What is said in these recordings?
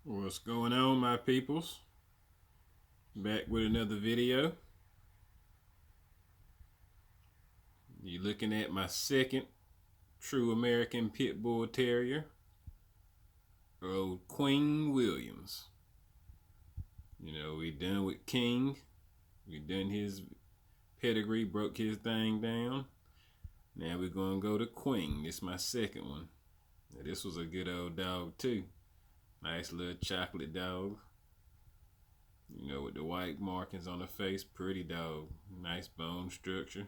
What's going on, my peoples? Back with another video. You're looking at my second true American pit bull terrier, old Queen Williams. You know, we done with King. We done his pedigree, broke his thing down. Now we're gonna go to Queen. This is my second one. Now, this was a good old dog too. Nice little chocolate dog. You know, with the white markings on the face, pretty dog. Nice bone structure.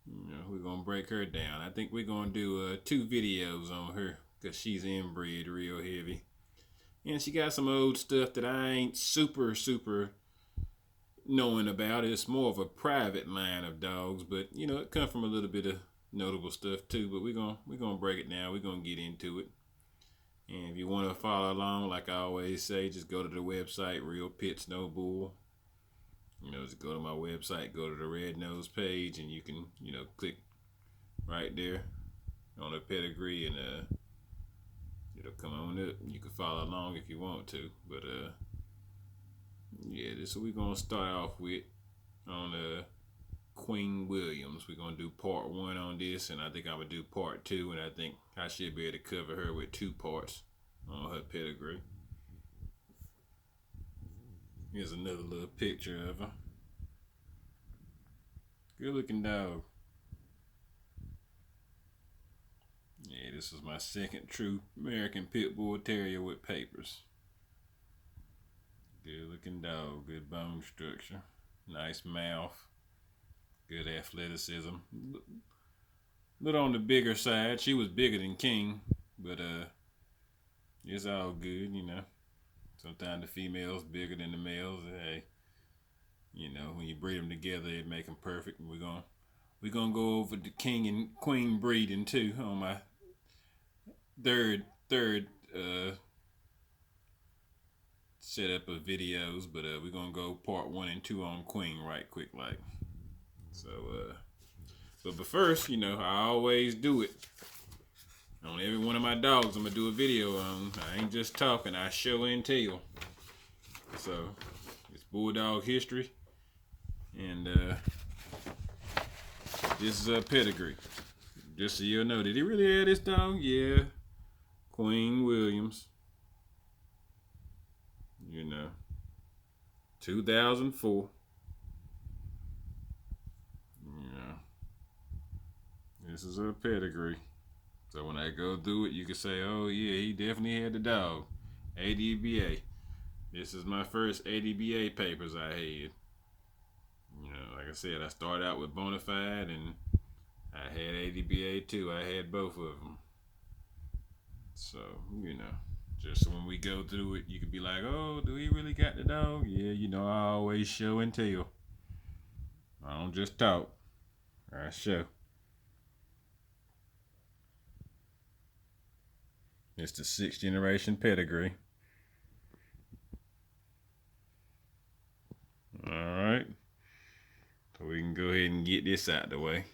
You know, we're gonna break her down. I think we're gonna do 2 videos on her because she's inbred real heavy. And she got some old stuff that I ain't super knowing about. It's more of a private line of dogs, but you know, it come from a little bit of notable stuff too. But we're gonna break it down. We're gonna get into it. And if you want to follow along, like I always say, just go to the website, Real Pits No Bull. You know, just go to my website, go to the red nose page, and you can, you know, click right there on the pedigree, and it'll come on up. You can follow along if you want to. But yeah, this is what we're gonna start off with on Queen Williams. We're gonna do part 1 on this, and I think I'm gonna do part 2, and I think I should be able to cover her with 2 parts on her pedigree. Here's another little picture of her. Good looking dog. Yeah, this is my second true American pit bull terrier with papers. Good looking dog, good bone structure, nice mouth. Good athleticism. Little on the bigger side. She was bigger than King, but it's all good, you know. Sometimes the female's bigger than the males. Hey, you know, when you breed them together, it make them perfect. We're gonna go over the King and Queen breeding too on my third setup of videos, but we're gonna go part 1 and 2 on Queen right quick like. So but first, you know, I always do it on every one of my dogs. I'm gonna do a video on. I ain't just talking, I show and tell. So it's bulldog history, and this is a pedigree. Just so you'll know, did he really have this dog? Yeah, Queen Williams. You know, 2004. This is a pedigree. So when I go through it, you can say, oh yeah, he definitely had the dog. ADBA. This is my first ADBA papers I had. You know, like I said, I started out with Bonafide, and I had ADBA too. I had both of them. So, you know, just so when we go through it, you could be like, oh, do he really got the dog? Yeah, you know, I always show and tell. I don't just talk. I show. It's the 6th generation pedigree. Alright. So we can go ahead and get this out of the way.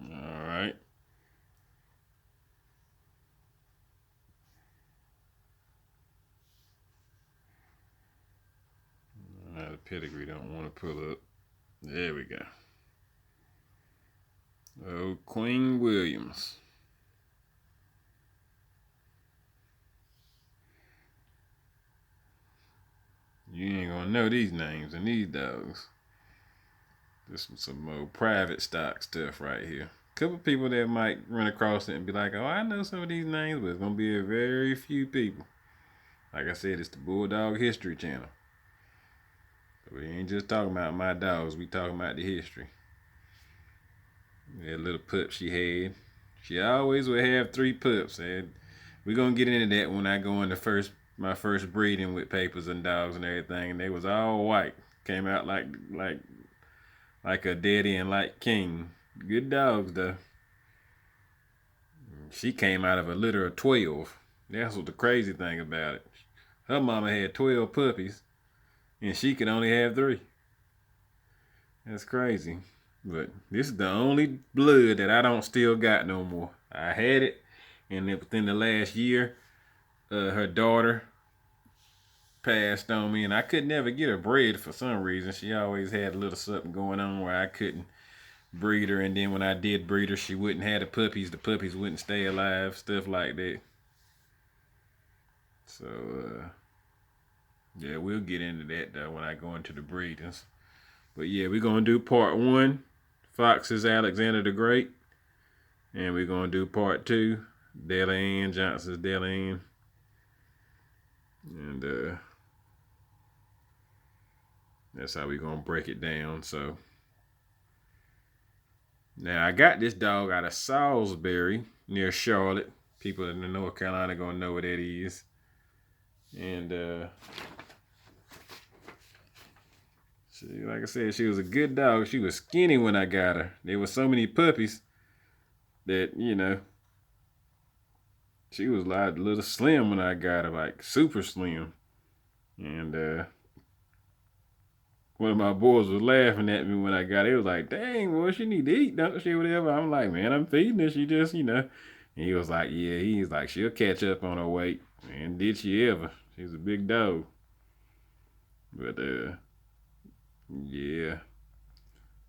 Alright. The pedigree don't want to pull up. There we go. Oh, Queen Williams. You ain't gonna know these names and these dogs. This was some more private stock stuff right here. Couple people that might run across it and be like, oh, I know some of these names, but it's gonna be a very few people. Like I said, it's the Bulldog History Channel. So we ain't just talking about my dogs, we talking about the history. That little pup she had. She always would have 3 pups. And we're gonna get into that when I go into my first breeding with papers and dogs and everything. And they was all white. Came out like a daddy and like King. Good dogs though. She came out of a litter of 12. That's what the crazy thing about it. Her mama had 12 puppies, and she could only have 3. That's crazy. But this is the only blood that I don't still got no more. I had it, And then within the last year, her daughter passed on me, and I could never get her bred for some reason. She always had a little something going on where I couldn't breed her, and then when I did breed her, she wouldn't have the puppies. The puppies wouldn't stay alive, stuff like that. So, yeah, we'll get into that though when I go into the breedings. But yeah, we're gonna do part 1, Fox's Alexander the Great, and we're gonna do part 2, Della Ann, Johnson's Della Ann, and that's how we're gonna break it down. So now I got this dog out of Salisbury near Charlotte. People in North Carolina gonna know what that is. And she, like I said, she was a good dog. She was skinny when I got her. There were so many puppies that, you know, she was like a little slim when I got her, like super slim. And one of my boys was laughing at me when I got it. He was like, dang, boy, she need to eat, don't she, whatever. I'm like, man, I'm feeding her. She just, you know. And he was like, yeah, he's like, she'll catch up on her weight. And did she ever? She's a big dog. But, yeah.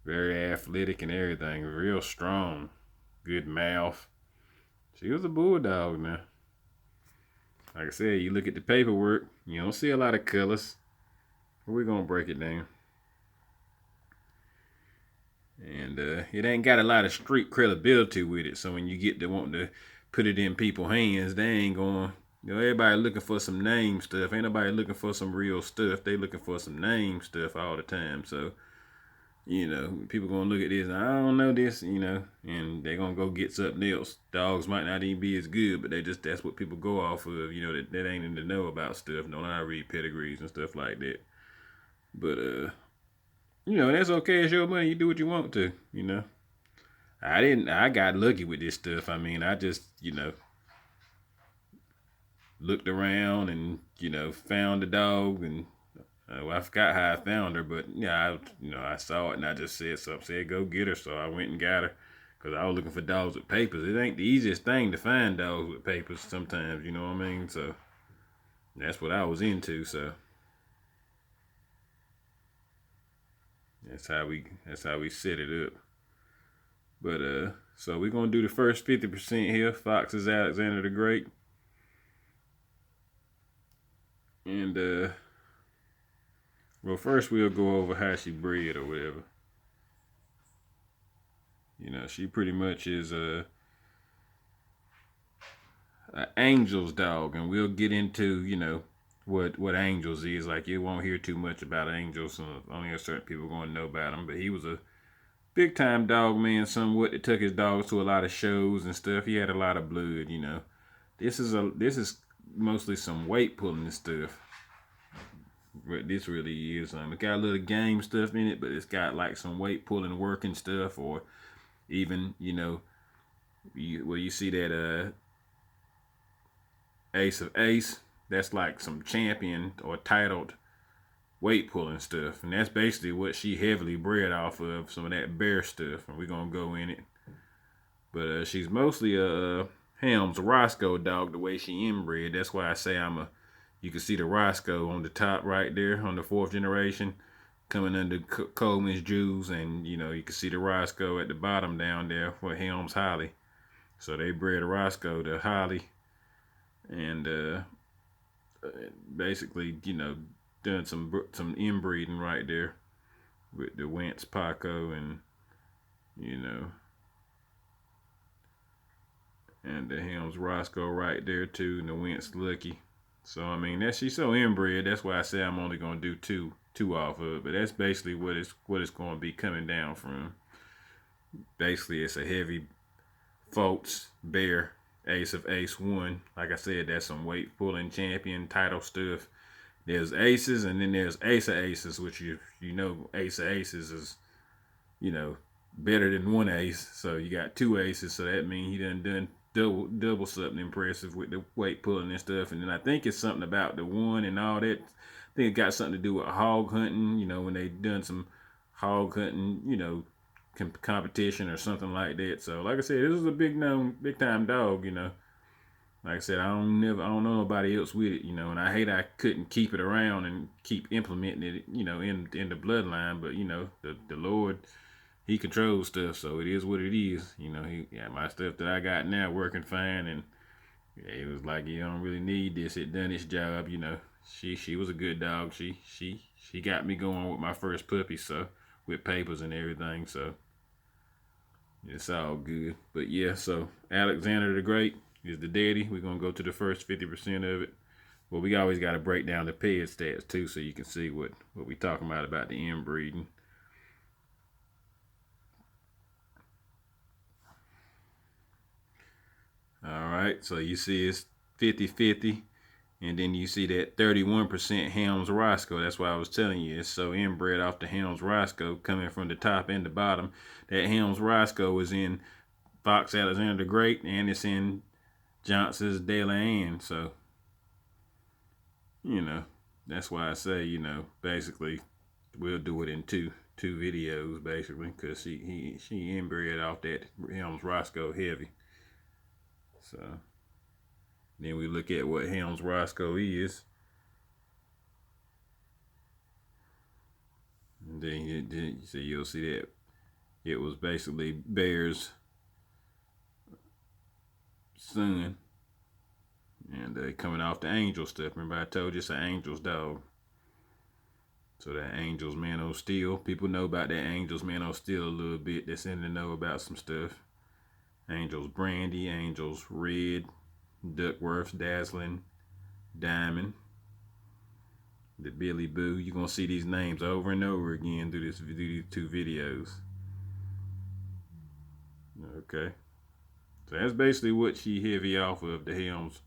Very athletic and everything. Real strong. Good mouth. She was a bulldog now. Like I said, you look at the paperwork, you don't see a lot of colors. We're going to break it down. And it ain't got a lot of street credibility with it. So when you get to wanting to put it in people's hands, they ain't going, you know, everybody looking for some name stuff. Ain't nobody looking for some real stuff. They looking for some name stuff all the time. So, you know, people gonna look at this, I don't know this, you know, and they gonna go get something else. Dogs might not even be as good, but that's what people go off of, you know, that ain't in the know about stuff. Don't know how to read pedigrees and stuff like that. But you know, that's okay. It's your money. You do what you want to, you know. I got lucky with this stuff. I mean, I just, you know, looked around and, you know, found the dog, and well, I forgot how I found her, but yeah, I saw it and I just said something, said go get her. So I went and got her because I was looking for dogs with papers. It ain't the easiest thing to find dogs with papers sometimes, you know what I mean? So that's what I was into. So that's how we set it up. But so we're gonna do the first 50% here. Fox's Alexander the Great, and well, first we'll go over how she bred or whatever. You know, she pretty much is a Angel's dog, and we'll get into, you know, what Angels is. Like, you won't hear too much about Angels, only a certain people going to know about him. But he was a big time dog man, somewhat, that took his dogs to a lot of shows and stuff. He had a lot of blood, you know. This is mostly some weight pulling and stuff. What this really is. It got a little game stuff in it, but it's got like some weight pulling working stuff, or even, you know, you see that Ace of Ace, that's like some champion or titled weight pulling stuff, and that's basically what she heavily bred off of, some of that bear stuff, and we're gonna go in it. But she's mostly a Helms Roscoe dog, the way she inbred. That's why I say you can see the Roscoe on the top right there on the 4th generation coming under Coleman's Jews, and you know, you can see the Roscoe at the bottom down there for Helms Holly. So they bred a Roscoe to Holly, and basically, you know, done some inbreeding right there with the Wentz Paco, and you know, and the Helms Roscoe right there too, and the Wentz Lucky. So I mean, she's so inbred. That's why I say I'm only gonna do two off of it. But that's basically what it's going to be coming down from. Basically, it's a heavy Fultz Bear Ace of Ace 1. Like I said, that's some weight pulling champion title stuff. There's aces, and then there's Ace of Aces, which you know Ace of Aces is, you know, better than one ace. So you got 2 aces, so that means he done double something impressive with the weight pulling and stuff. And then I think it's something about the 1 and all that. I think it got something to do with hog hunting, you know, when they done some hog hunting, you know, competition or something like that. So like I said, this is a big time dog, you know. Like I said, I don't know nobody else with it, you know, and I hate I couldn't keep it around and keep implementing it, you know, in the bloodline. But you know, the Lord, He controls stuff, so it is what it is. You know, my stuff that I got now working fine, and yeah, it was like you don't really need this. It done its job, you know. She was a good dog. She got me going with my first puppy, so with papers and everything, so it's all good. But yeah, so Alexander the Great is the daddy. We're gonna go to the first 50% of it. Well, we always got to break down the ped stats too, so you can see what we talking about the inbreeding. All right, so you see it's 50-50, and then you see that 31% Helms Roscoe. That's why I was telling you it's so inbred off the Helms Roscoe coming from the top and the bottom. That Helms Roscoe is in Fox Alexander the Great, and it's in Johnson's De La Anne. So, you know, that's why I say, you know, basically we'll do it in two videos basically, because she inbred off that Helms Roscoe heavy. So then we look at what Helms Roscoe is. And then so you'll see that it was basically Bear's son. And coming off the Angel stuff. Remember I told you it's an Angel's dog. So that Angel's Man o' Steel. People know about that Angel's Man o' Steel a little bit. That's in to know about some stuff. Angel's Brandy, Angel's Red, Duckworth's Dazzling, Diamond, the Billy Boo. You're going to see these names over and over again through these two videos. Okay. So that's basically what she heavy off of, the Helms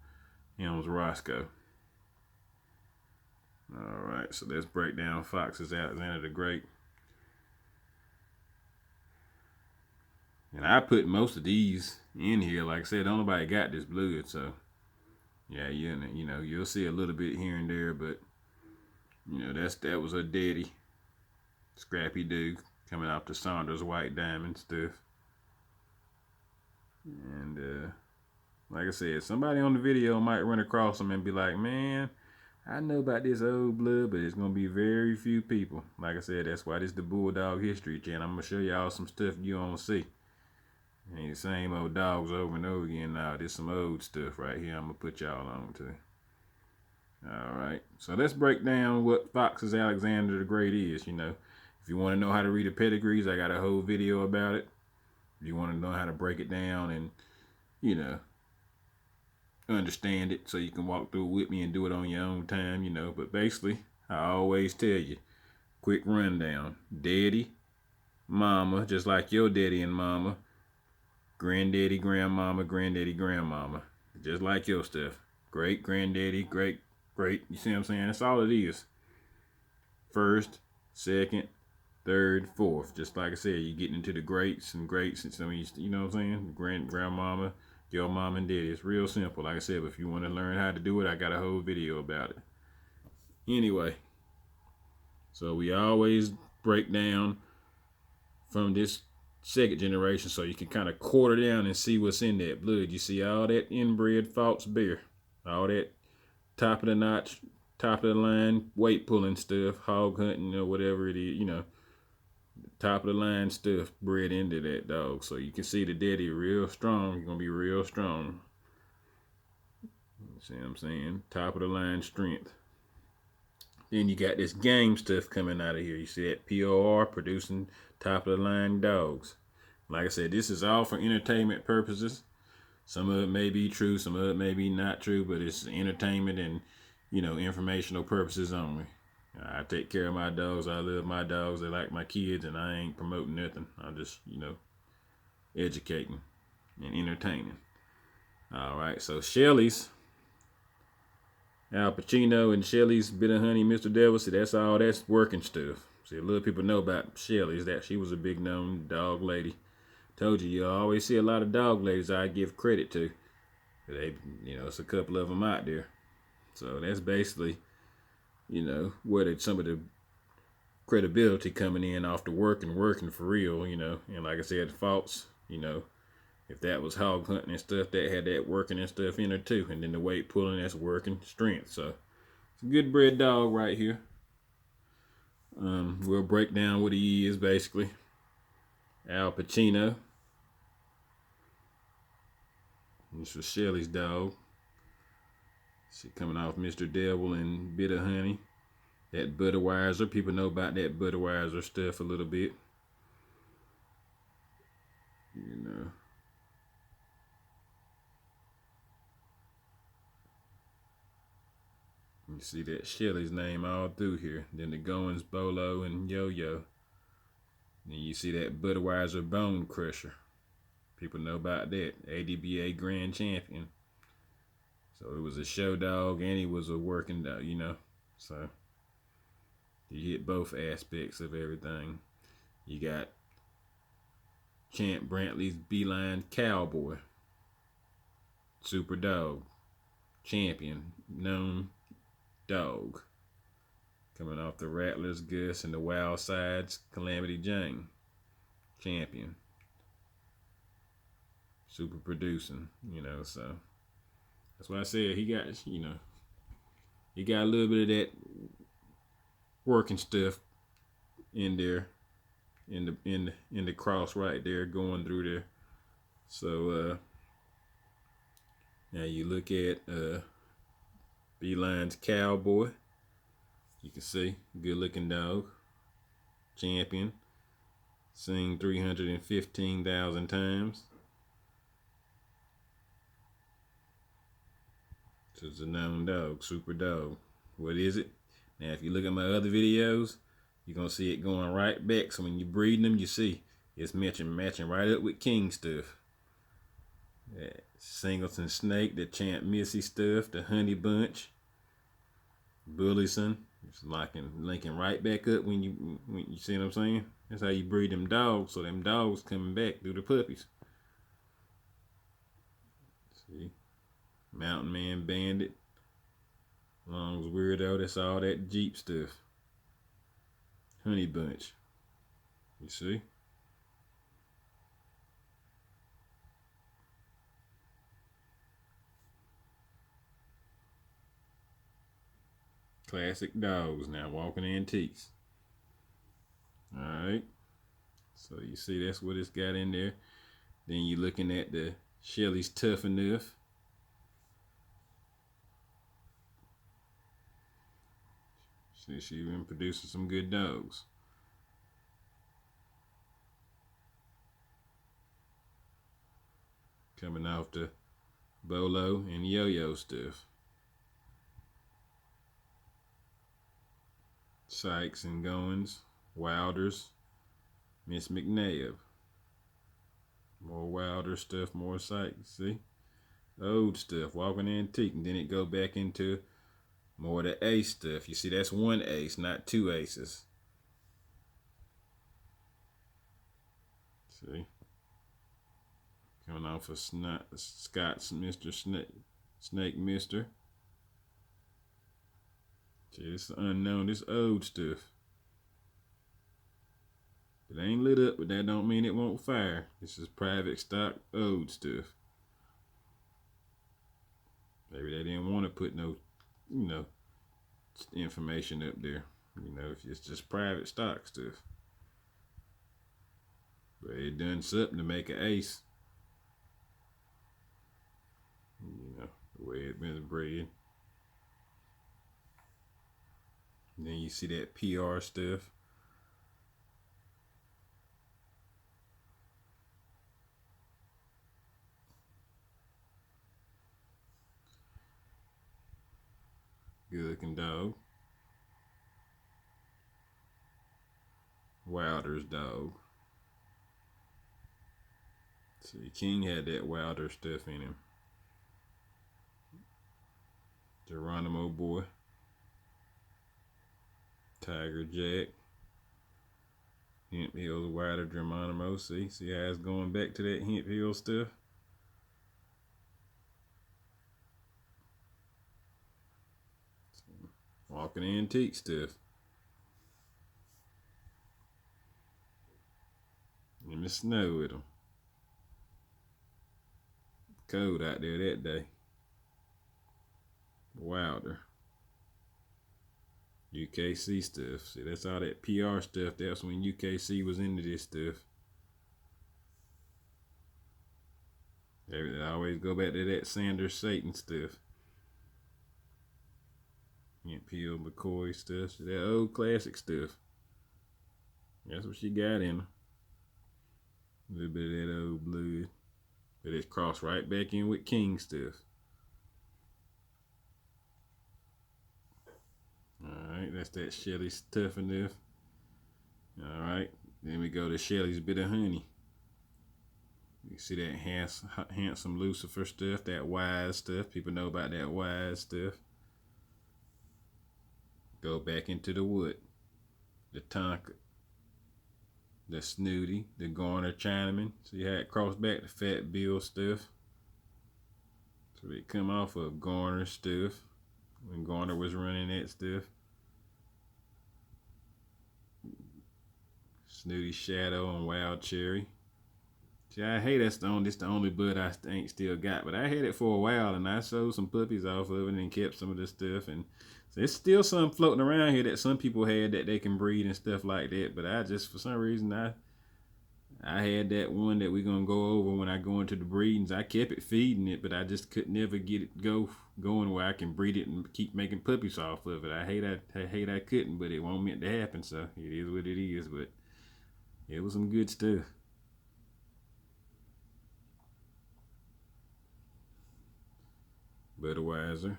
Roscoe. All right, so let's break down Fox's Alexander the Great. And I put most of these in here. Like I said, nobody got this blood, so yeah, you know, you'll see a little bit here and there, but you know, that was her daddy, Scrappy Doo, coming off the Saunders White Diamond stuff. And like I said, somebody on the video might run across them and be like, man, I know about this old blood, but it's gonna be very few people. Like I said, that's why this is the Bulldog History Channel. I'm gonna show y'all some stuff you don't see. Ain't the same old dogs over and over again now. There's some old stuff right here I'm gonna put y'all on to. Alright, so let's break down what Fox's Alexander the Great is. You know, if you want to know how to read the pedigrees, I got a whole video about it. If you want to know how to break it down and, you know, understand it so you can walk through it with me and do it on your own time, you know. But basically, I always tell you, quick rundown. Daddy, mama, just like your daddy and mama. Granddaddy, grandmama, granddaddy, grandmama. Just like your stuff. Great, granddaddy, great. You see what I'm saying? That's all it is. First, second, third, fourth. Just like I said, you're getting into the greats and so you know what I'm saying? Grandmama, your mom and daddy. It's real simple. Like I said, but if you want to learn how to do it, I got a whole video about it. Anyway, so we always break down from this second generation so you can kind of quarter down and see what's in that blood. You see all that inbred false bear, all that top of the notch, top of the line weight pulling stuff, hog hunting or whatever it is, you know, top of the line stuff bred into that dog. So you can see the daddy real strong. He's gonna be real strong. See what I'm saying? Top of the line strength. Then you got this game stuff coming out of here. You see that POR producing top of the line dogs. Like I said, this is all for entertainment purposes. Some of it may be true, some of it may be not true, but it's entertainment and, you know, informational purposes only. I take care of my dogs. I love my dogs. They like my kids, and I ain't promoting nothing. I'm just, you know, educating and entertaining. All right, so Shelly's, Al Pacino and Shelly's Bit of Honey, Mr. Devil. See, that's working stuff. See, a lot of people know about Shelly's, that she was a big known dog lady. Told you always see a lot of dog ladies I give credit to. They, you know, it's a couple of them out there. So that's basically, you know, where some of the credibility coming in off the working for real, you know. And like I said, faults, you know, If that was hog hunting and stuff, that had that working and stuff in her too. And then the weight pulling, that's working strength. So it's a good bred dog right here. We'll break down what he is basically. Al Pacino. This was Shelly's dog. She coming off Mr. Devil and Bit of Honey. That Budweiser. People know about that Budweiser stuff a little bit. You know. You see that Shelly's name all through here. Then the Goins, Bolo, and Yo-Yo. Then you see that Budweiser Bone Crusher. People know about that. ADBA Grand Champion. So it was a show dog and he was a working dog, you know. So you hit both aspects of everything. You got Champ Brantley's Beeline Cowboy. Super dog. Champion. Known dog. Coming off the Rattlers, Gus, and the Wild Sides, Calamity Jane. Champion. Super producing, you know, so that's why I said he got, you know, he got a little bit of that working stuff in there, in the cross right there, going through there. So now you look at Beeline's Cowboy. You can see, good looking dog. Champion. Seen 315,000 times. So it's a known dog, super dog. What is it? Now if you look at my other videos, you're gonna see it going right back. So when you're breeding them, you see it's matching right up with King stuff. That Singleton Snake, the Champ Missy stuff, the Honey Bunch, Bullison. It's linking right back up when you see what I'm saying. That's how you breed them dogs. So them dogs coming back through the puppies. See. Mountain Man Bandit. Long's Weirdo, that's all that Jeep stuff. Honey Bunch. You see? Classic dogs now, walking antiques. Alright. So you see that's what it's got in there. Then you're looking at the Shelly's Tough Enough. See, she's been producing some good dogs. Coming off the Bolo and Yo-Yo stuff. Sykes and Goins, Wilders, Miss McNabb. More Wilder stuff, more Sykes, see? Old stuff, walking antique, and then it go back into more of the ace stuff. You see, that's one ace, not two aces. See? Coming off of Scott's Mr. Snake Mister. See, this is unknown, this old stuff. It ain't lit up, but that don't mean it won't fire. This is private stock, old stuff. Maybe they didn't want to put no, you know, information up there. You know, if it's just private stock stuff. But it done something to make an ace. You know, the way it been bred. And then you see that PR stuff. Good looking dog. Wilder's dog. See, King had that Wilder stuff in him. Geronimo boy. Tiger Jack. Hemp Hill's Wilder Geronimo. See how it's going back to that Hemp Hill stuff. Walking antique stuff. In the snow with them. cold out there that day. Wilder. UKC stuff. See, that's all that PR stuff. That's when UKC was into this stuff. I always go back to that Sanders Satan stuff. Peel McCoy stuff. That old classic stuff. That's what she got in her. A little bit of that old blood. But it's crossed right back in with King stuff. Alright, that's that Shelly's tough enough. Alright, then we go to Shelly's bit of honey. You see that handsome Lucifer stuff, that wise stuff. People know about that wise stuff. Go back into the wood. The Tonka, the Snooty, the Garner Chinaman. See how it crossed back to Fat Bill stuff. So they come off of Garner stuff when Garner was running that stuff. Snooty Shadow and Wild Cherry. See, I hate this the only bud I ain't still got, but I had it for a while and I sold some puppies off of it and kept some of this stuff. And so there's still some floating around here that some people had that they can breed and stuff like that. But I just, for some reason, I had that one that we're gonna go over when I go into the breedings. I kept it feeding it, but I just could never get it going where I can breed it and keep making puppies off of it. I hate I couldn't, but it won't meant to happen. So it is what it is. But it was some good stuff. Budweiser.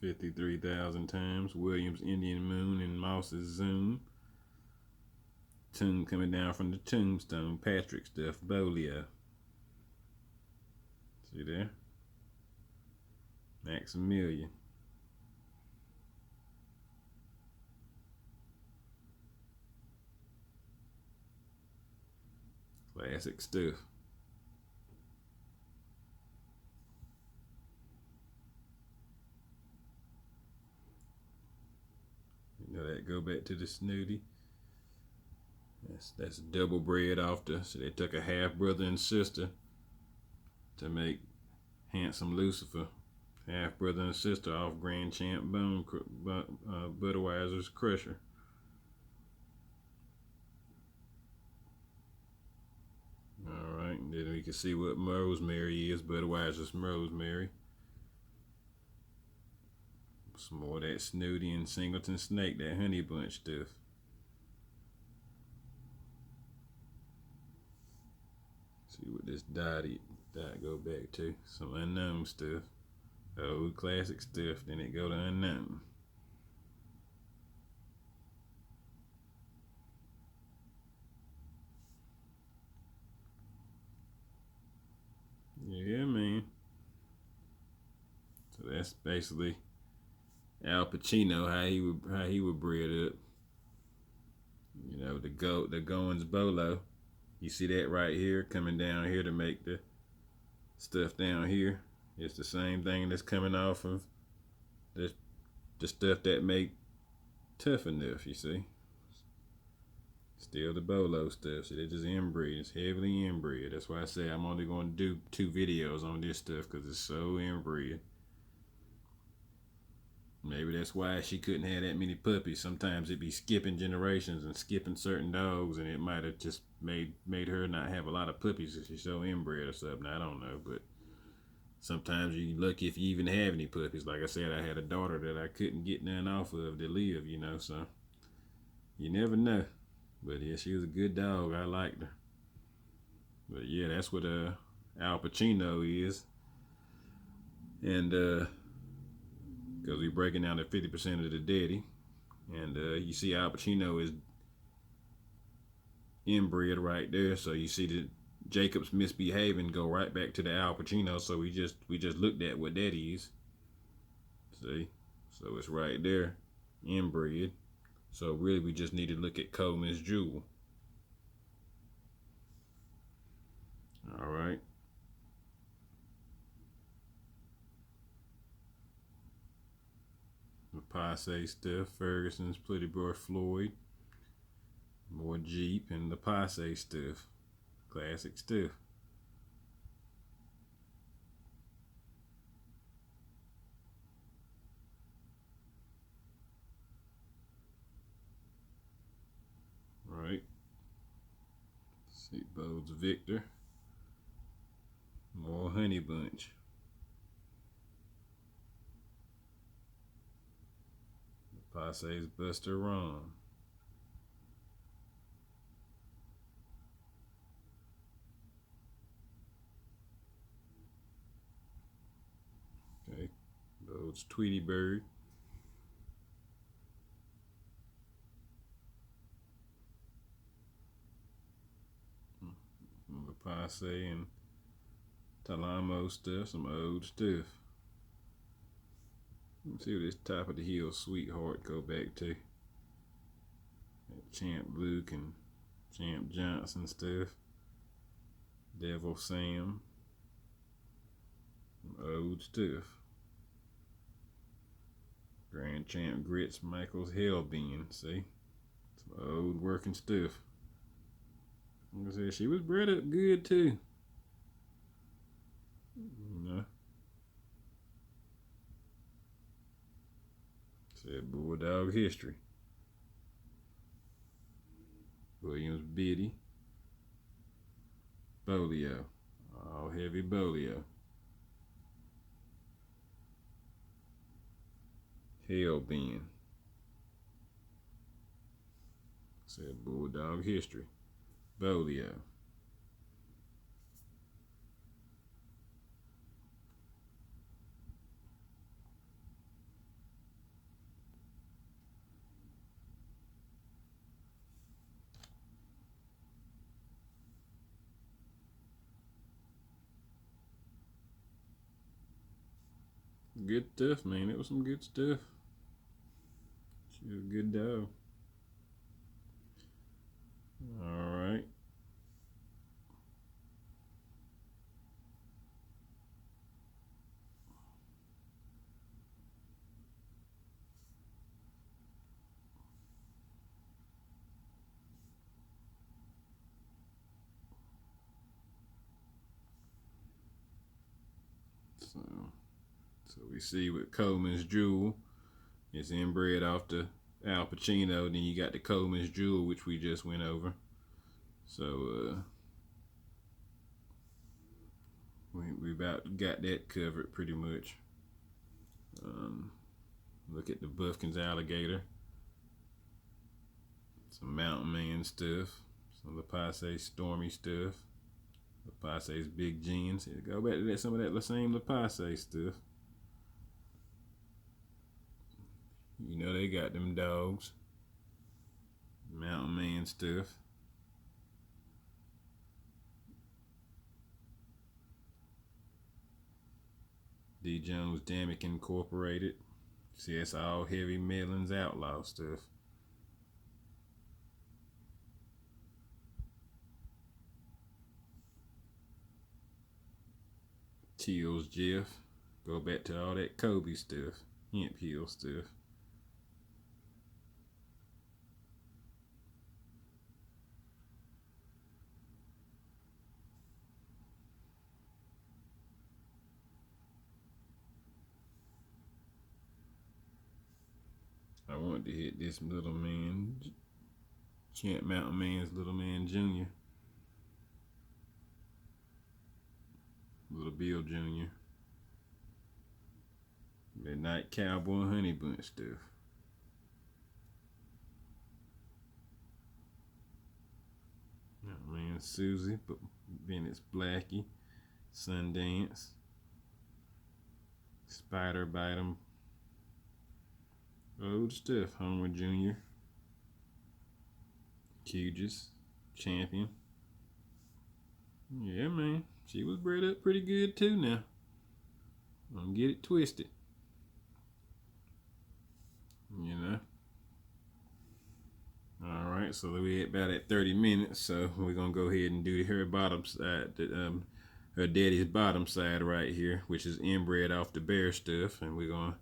$53,000 times. Williams Indian Moon and Moss's Zoom. Tomb coming down from the tombstone. Patrick stuff. Bolio. See there? Maximilian. Classic stuff. You know that go back to the Snooty. That's double bred off the. So they took a half brother and sister to make handsome Lucifer. Half brother and sister off Grand Champ Bone Budweiser's Crusher. Alright, then we can see what Rosemary is. Budweiser's Rosemary. Some more of that Snooty and Singleton Snake, that Honey Bunch stuff. See what this dot go back to. Some unknown stuff. Old classic stuff, then it go to unknown. Yeah, man. So that's basically Al Pacino, how he would bred up. You know, the Goins Bolo. You see that right here coming down here to make the stuff down here. It's the same thing that's coming off of the stuff that make Tough Enough, you see. Still the Bolo stuff. See, they just inbreed. It's heavily inbred. That's why I say I'm only going to do 2 videos on this stuff because it's so inbred. Maybe that's why she couldn't have that many puppies. Sometimes it'd be skipping generations and skipping certain dogs, and it might have just made her not have a lot of puppies if she's so inbred or something. I don't know, but sometimes you're lucky if you even have any puppies. Like I said, I had a daughter that I couldn't get none off of to live, you know, so you never know. But yeah, she was a good dog. I liked her. But yeah, that's what Al Pacino is. And because we're breaking down to 50% of the daddy. And you see Al Pacino is inbred right there. So you see the Jacob's misbehaving go right back to the Al Pacino. So we just looked at what that is. See? So it's right there, inbred. So really we just need to look at Coleman's Jewel. All right. Passe stuff, Ferguson's Pretty Boy Floyd, more Jeep, and the Passe stuff. Classic stuff. Right. See, Bode's Victor. More Honey Bunch. Passe's Buster Ron. Okay, Bode's Tweety Bird. The Passe and Talamo stuff, some old stuff. Let's see what this top of the hill sweetheart go back to. Champ Luke and Champ Johnson stuff. Devil Sam. Some old stuff. Grand Champ Grits Michael's Hellbend, see? Some old working stuff. Like I said, she was bred up good too. You know. Said Bulldog history. Williams Biddy. Bolio. All heavy Bolio. Hellbend. Said Bulldog history. Bolio. Good stuff, man. It was some good stuff. She was a good dog. Alright. So we see with Coleman's Jewel, it's inbred off the Al Pacino. Then you got the Coleman's Jewel, which we just went over. So we about got that covered pretty much. Look at the Buffkins Alligator. Some Mountain Man stuff. Some of the Passe Stormy stuff. The Passe's Big Jeans. Go back to that, some of that same Passe stuff. You know they got them dogs. Mountain Man stuff. D. Jones Damick Incorporated. See, that's all heavy Medlin's Outlaw stuff. Teal's Jeff. Go back to all that Kobe stuff. Hemp Hill stuff. I wanted to hit this little man, Champ Mountain Man's Little Man Jr. Little Bill Jr. Midnight Cowboy Honey Bunch stuff. Mountain Man Susie, Bennett's Blackie, Sundance, Spider Bite 'em. Old stuff, Homer Jr., Cugis, Champion. Yeah, man, she was bred up pretty good too now. Don't get it twisted. You know. Alright, so we're about at 30 minutes, so we're gonna go ahead and do her bottom side, her daddy's bottom side right here, which is inbred off the bear stuff, and we're gonna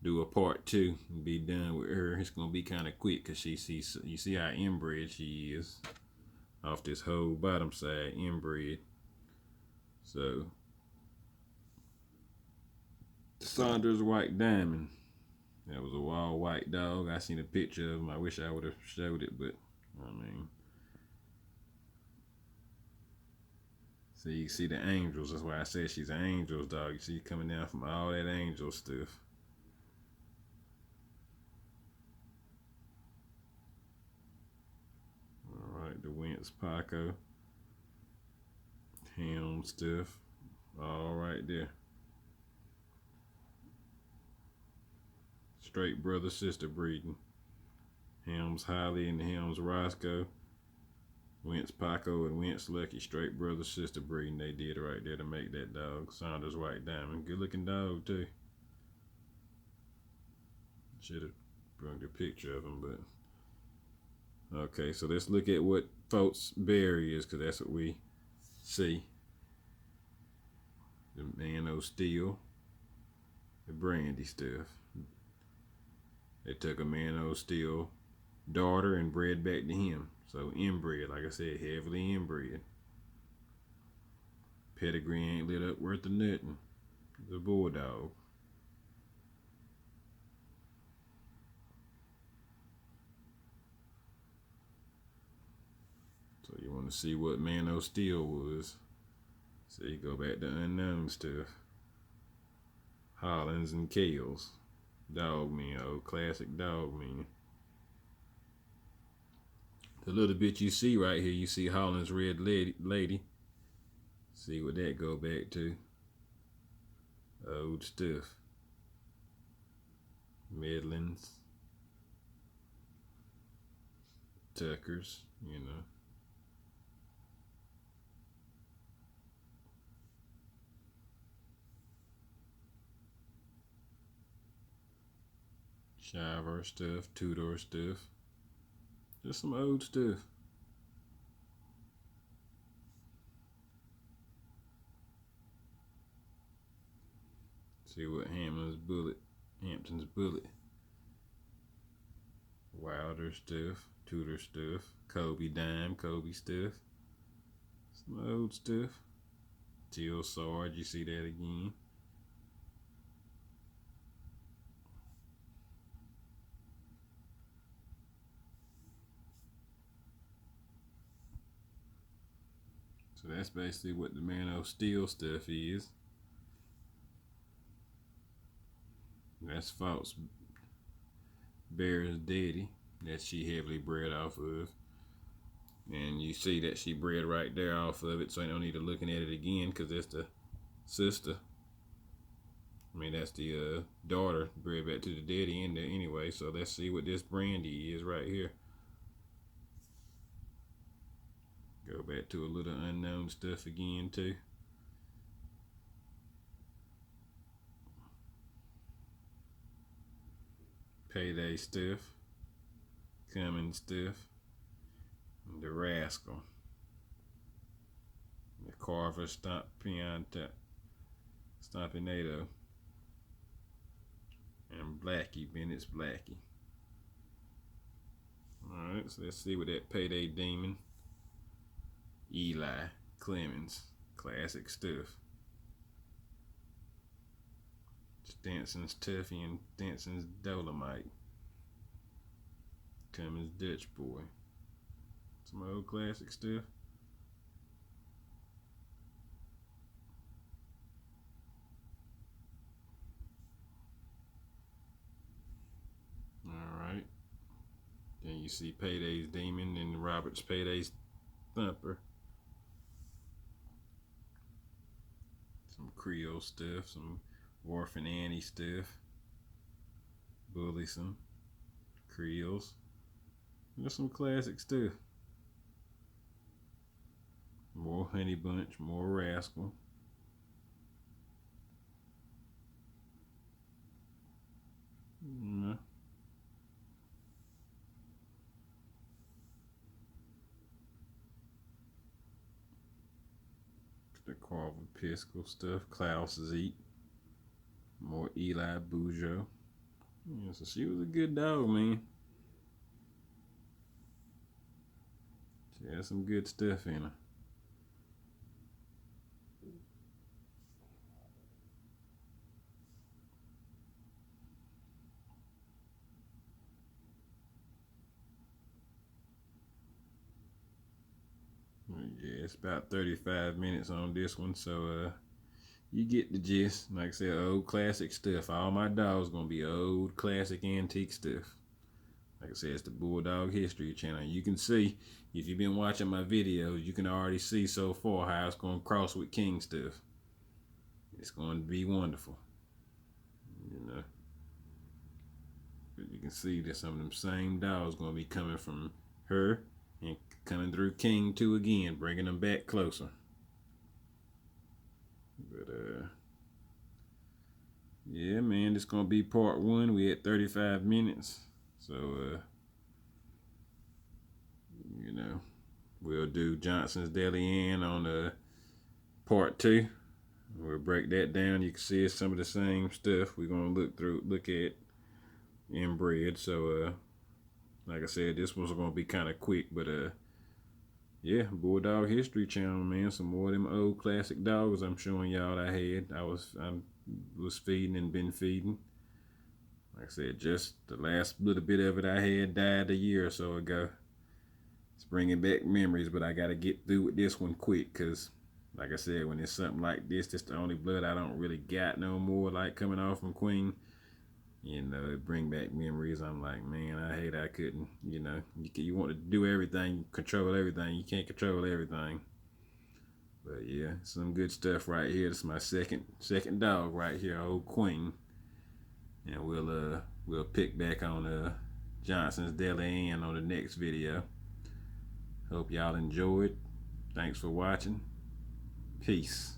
do a part 2 and be done with her. It's gonna be kind of quick because she sees, you see how inbred she is off this whole bottom side, inbred. So Saunders White Diamond, that was a wild white dog. I seen a picture of him. I wish I would have showed it, but I mean, so you see the angels. That's why I said she's an angel's dog. You see coming down from all that angel stuff. All right, the Wentz Paco, Helm stuff, all right there. Straight brother sister breeding. Helms Holly and Helms Roscoe. Wentz Paco and Wentz Lucky, straight brother sister breeding. They did right there to make that dog. Saunders White Diamond, good looking dog too. Should have brought a picture of him, but okay. So let's look at what folks' berry is, because that's what we see. The Man O' Steel, the brandy stuff. They took a Man O' Steel daughter and bred back to him. So inbred, like I said, heavily inbred. Pedigree ain't lit up worth of nothing. The bulldog. So you want to see what Man O' Steel was. So you go back to unknown stuff. Hollands and Kales. Dog men, old classic dog men. The little bit you see right here, you see Holland's Red Lady. See what that go back to. Old stuff. Midlands. Tuckers, you know. Shiver stuff, Tudor stuff. Just some old stuff. See what Hampton's Bullet. Wilder stuff, Tudor stuff, Kobe Dime, Kobe stuff. Some old stuff. Teal Sarge, you see that again. So that's basically what the Man O' Steel stuff is. That's False Bear's daddy that she heavily bred off of. And you see that she bred right there off of it, so you don't need to looking at it again, because that's the sister. I mean, that's the daughter bred back to the daddy in there anyway. So let's see what this brandy is right here. Go back to a little unknown stuff again too. Payday stuff. Coming stuff. And the Rascal. The Carver Stompinato. And Blackie, Bennett's Blackie. Alright, so let's see what that Payday Demon. Eli Clemens, classic stuff. Stanson's Tuffy and Stanson's Dolomite. Cummins Dutch Boy. Some old classic stuff. Alright. Then you see Payday's Demon and Robert's Payday's Thumper. Some Creole stuff, some Orphan Annie stuff. Bully some Creoles. There's some classic stuff. More Honey Bunch, more Rascal. The Carver Piscal stuff. Klaus Zeke. More Eli Bujo. Yeah, so she was a good dog, man. She had some good stuff in her. Yeah, it's about 35 minutes on this one, so you get the gist. Like I said, old classic stuff. All my dogs gonna be old classic antique stuff. Like I said, it's the Bulldog History channel. You can see, if you've been watching my videos, you can already see so far how it's gonna cross with King stuff. It's going to be wonderful, you know. But you can see that some of them same dogs gonna be coming from her and coming through King 2 again, bringing them back closer. But yeah, man, this gonna be part 1. We at 35 minutes, so you know, we'll do Johnson's Deli Inn on part 2. We'll break that down. You can see it's some of the same stuff. We're gonna look at inbred. So like I said, this one's gonna be kind of quick, but yeah, Bulldog History channel, man. Some more of them old classic dogs I'm showing y'all I was feeding and been feeding. Like I said, just the last little bit of it I had died a year or so ago. It's bringing back memories, but I gotta get through with this one quick, cause like I said, when it's something like this, it's the only blood I don't really got no more, like coming off from Queen. You know, it bring back memories. I'm like, man, I hate I couldn't. You know, you want to do everything, control everything. You can't control everything. But yeah, some good stuff right here. This is my second dog right here, old Queen. And we'll pick back on Johnson's Deli Inn on the next video. Hope y'all enjoyed. Thanks for watching. Peace.